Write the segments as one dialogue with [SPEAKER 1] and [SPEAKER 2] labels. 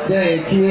[SPEAKER 1] দেখি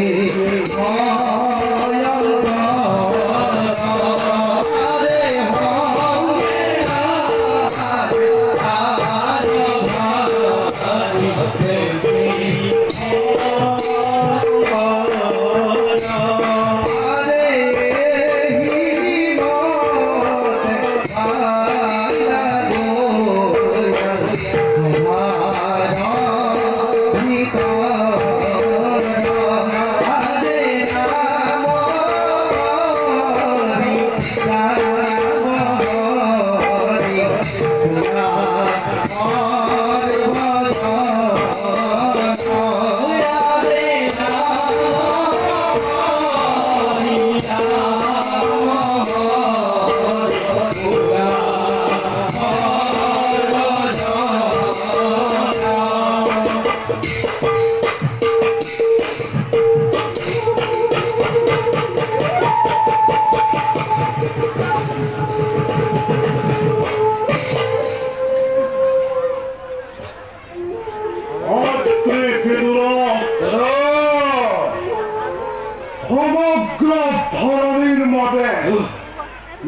[SPEAKER 2] সমগ্র ধরনীর মাঝে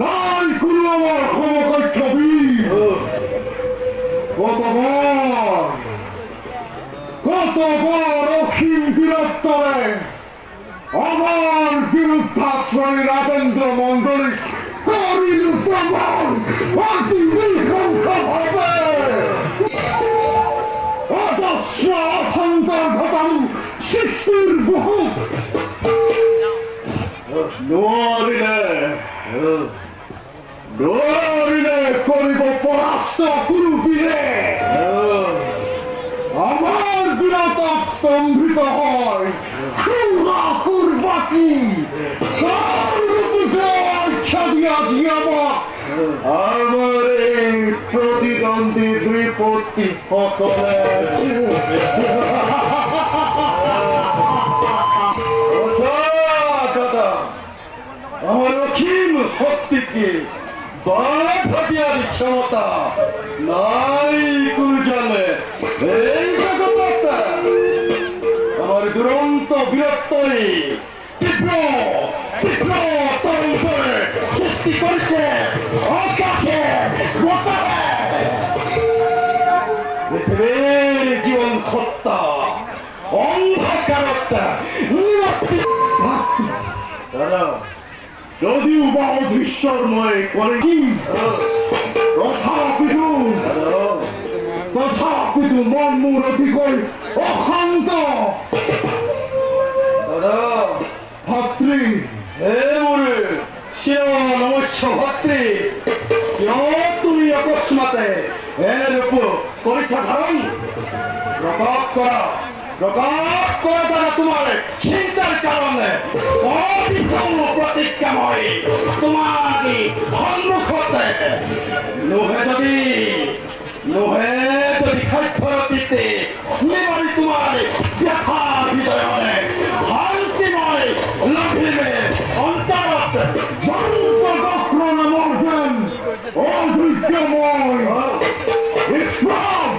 [SPEAKER 2] নাই কোনো আমার সমকক্ষ বীর। কতবার অসীম বীরত্বরে আমার বিরুদ্ধাশ্রয়ী রাজেন্দ্র মন্ডলী করিল প্রমাণ অতি নৃশংসভাবে অজস্র অসন্তর ঘটাল সৃষ্টির বহু নরিলে করিব পরাস্ত কুরু বীরে। আমার বিরত স্তম্ভিত হয় বাকি ইচ্ছা দিয়া দিয়াব আমার এই প্রতিদ্বন্দ্বী দ্বিপত্তি সকলে। আমার অখিল শক্তিকে বাধার ক্ষমতা নাই কোন জানে। এই জগতে আমার দুরন্ত বীরত্বই তীব্র তীব্র তরঙ্গে সৃষ্টি করেছে আকাশে পৃথিবীর জীবন সত্তা অন্ধকারতা যদিও বা অদৃশ্যময় করে কি তথাপিতু মন মূর অতিকই অশান্ত। ভাতৃ হে মোরে নমস্য ভাতৃ, তুমি অকস্মাতে এরূপ করিছা ধারণ? প্রকট করা দ্বারা তোমার চিন্তার কারণে প্রতিজ্ঞাময় তোমাকে সম্মুখতে নোহে যদি খাদ্যতীতে নিবারি তোমার ব্যথা হৃদয়নে শান্তিময় লাভিবে অন্তরত নামর্জন অযোগ্যময় নিষ্প্রাণ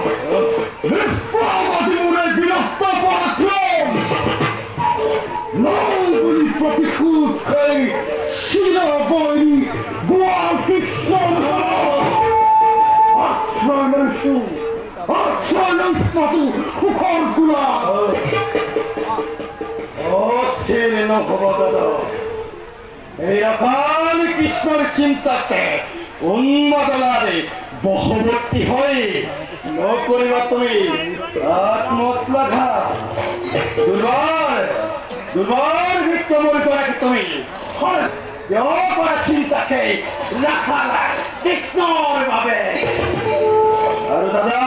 [SPEAKER 2] অতিমূলে বিরক্ত পরাক্রম নৌগুলি প্রতিকূল সেই শিরবৈরী গোয়াল কৃষ্ণ আশ্রয়স্পতু সুখর গুলা অস্থির নহব দাদা। এই অকাল কৃষ্ণর চিন্তাতে উন্মাদনারে বহবর্তী হয়ে নকরিবা তুমি আত্মশ্লাঘাত। দুর্বল বিক্রমর করে তুমি চিন্তাকে রাখালা কৃষ্ণর ভাবে। আৰু দাদা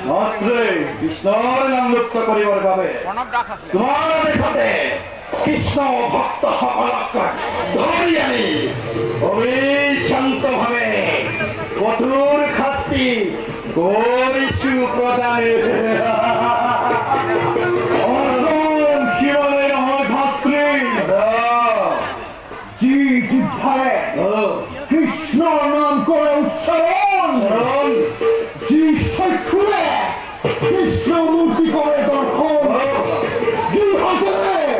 [SPEAKER 2] মাত্রে কৃষ্ণর নাম লুপ্ত করিবার ভাবে তোমার দেশতে কৃষ্ণ ভক্ত সকলক ধরি আনি অবিশ্ৰান্ত ভাবে কঠোর শাস্তি কৰিছো প্ৰদানে। শিৱলৈ নহয় ভাতৃ, যি জিভাৰে কৃষ্ণৰ নাম কৰে উচ্চাৰণ, যি চক্ষুৰে কৃষ্ণ মূৰ্তি কৰে দৰ্শন, যি হাতেৰে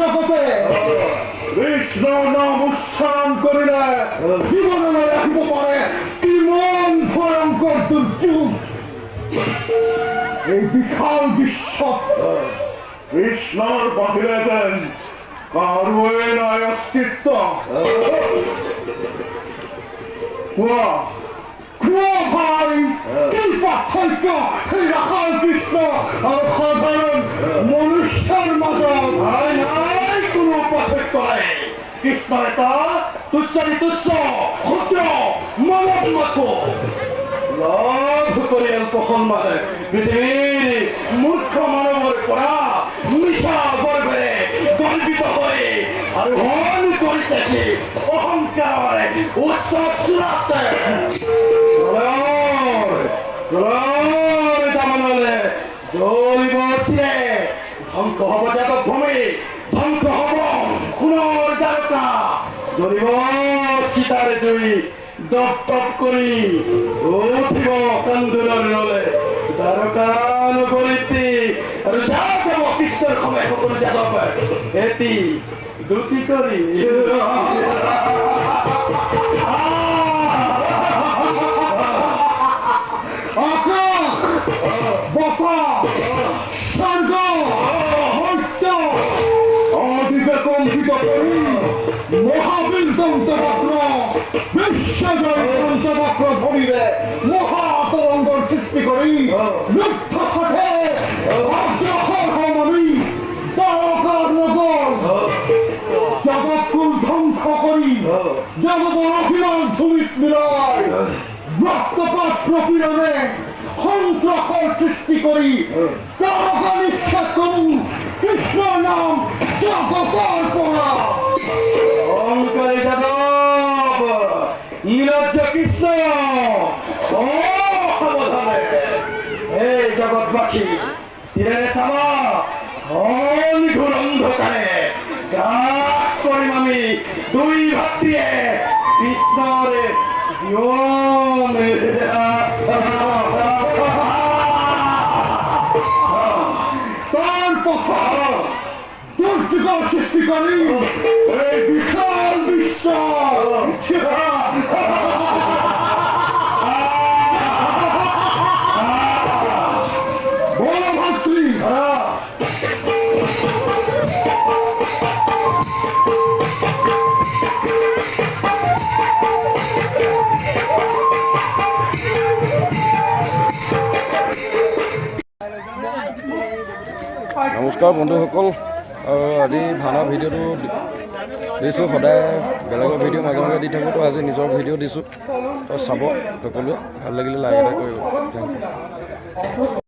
[SPEAKER 2] জগতে কৃষ্ণৰ নাম উচ্চাৰণ কৰিলে জীৱনলৈ আহিব পাৰে কিমান ভয়ংকৰ দুৰ্যোগ। এই বিশাল বিশ্বত কৃষ্ণৰ বাহিৰে যেন কাৰোৱে নাই অস্তিত্ব। কোৱা ভাই, কি পাৰ্থক্য সেই ৰাখাল কৃষ্ণ আৰু সাধাৰণ মনুষ্যৰ মাজত? নাই কোনো পাৰ্থক্য নাই। কৃষ্ণ এটা তুচ্ছ ক্ষুদ্ৰ মানৱ মাথো। লাভ কৰি অল্পসন্মানে পৃথিৱীৰ মূৰ্খ মানৱৰ পৰা মিছা গৰ্বেৰে গৰ্বিত হৈ আৰোহণ কৰিছে সি অহংকাৰৰে উৎসৱ চূড়াতে। দামনলে জ্বলিব চিৰে, ধ্বংস হব জাতক ভূমি, ধ্বংস হব সোণৰ দ্বাৰকা, জ্বলিব চিতাৰে জুই, দপ দপ কৰি উঠিব কান্দোলৰ ৰলে দ্বাৰকা নগৰীতি। আৰু যা যাব কৃষ্ণৰ সময় সকলো যাদৱ এটি দুটি কৰি কম্পিত কৰি মহাবীৰ দন্তবক্ৰ বিশ্বজয় দন্তবক্ৰ ধৰিলে মহাতৰংগৰ সৃষ্টি কৰি লুপ্ত সাথে অগ্ৰসৰ সমানি দ্বাৰকাৰ নগৰ জগতকুল ধ্বংস কৰি জগতৰ অভিমান ধূলিত মিলাই ৰক্তপাত প্ৰপীড়নে সন্ত্ৰাসৰ সৃষ্টি কৰি দ্বাৰকা নিক্ষেপ কৰোঁ কৃষ্ণৰ নাম জগতৰ পৰা। অহংকাৰী যাদৱ নীলজ্জ কৃষ্ণ সাৱধানে। এই জগতবাসী চিৰেৰে চাবা ঘোৰ অন্ধকাৰে গ্ৰাস কৰিম আমি দুই ভাতৃয়ে কৃষ্ণৰে জীবন। তাৰ পাছত দুৰ্যোগৰ সৃষ্টি কৰি এই বিশাল বিশ্ব বল ভাতৃ।
[SPEAKER 1] নমস্কাৰ বন্ধুসকল, আজি ভাওনা ভিডিঅ'টো দিছোঁ। সদায় বেলেগৰ ভিডিঅ' মাজে মাজে দি থাকোঁ, তো আজি নিজৰ ভিডিঅ' দিছোঁ। তো চাব সকলোৱে, ভাল লাগিলে লাইক এটা কৰিব। Thank you.